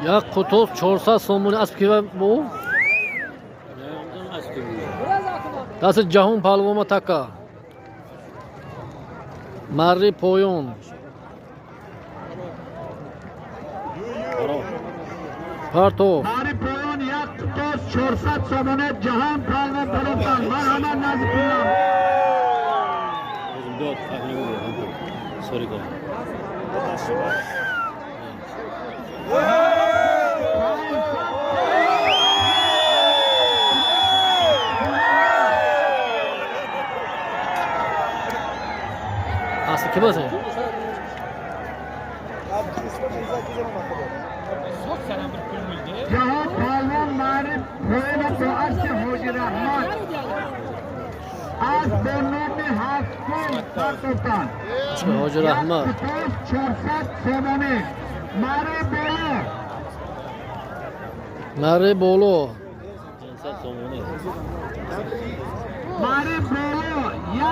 یک قطوس 400 سومونی اسب کی بو دست جهان پهلوان تکا مری پویون پارتو مری پویون یک قطوس 400 سومونی جهان پهلوان پروتان مرحمت نازک الله سوری کن Aslı kim olsun? जहाँ पहलवान मारे हुए तो अच्छे होजी रहमान आज दोनों में हाथ को पाकिस्तान Hoca Rahman. 400 सोमोनी मारे बोलो Meri Bolu. मारे बोलो या